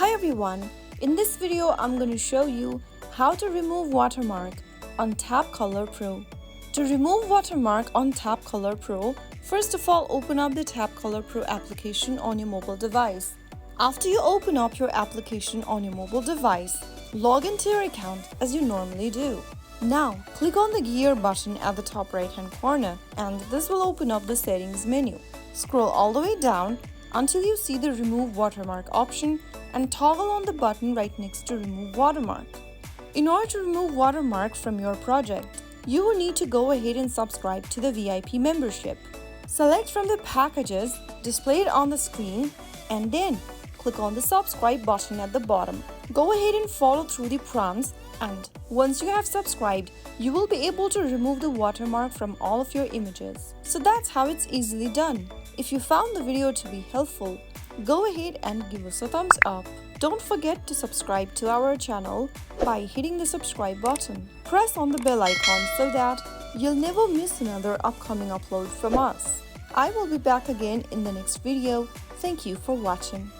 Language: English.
Hi everyone, in this video I'm going to show you how to remove watermark on Tab Color Pro. To remove watermark on Tab Color Pro, first of all open up the Tab Color Pro application on your mobile device. After you open up your application on your mobile device, log into your account as you normally do. Now click on the gear button at the top right hand corner and this will open up the settings menu. Scroll all the way down until you see the remove watermark option and toggle on the button right next to remove watermark. In order to remove watermark from your project, you will need to go ahead and subscribe to the VIP membership. Select from the packages displayed on the screen and then click on the subscribe button at the bottom. Go ahead and follow through the prompts, and once you have subscribed, you will be able to remove the watermark from all of your images. So that's how it's easily done. If you found the video to be helpful, go ahead and give us a thumbs up. Don't forget to subscribe to our channel by hitting the subscribe button. Press on the bell icon so that you'll never miss another upcoming upload from us. I will be back again in the next video. Thank you for watching.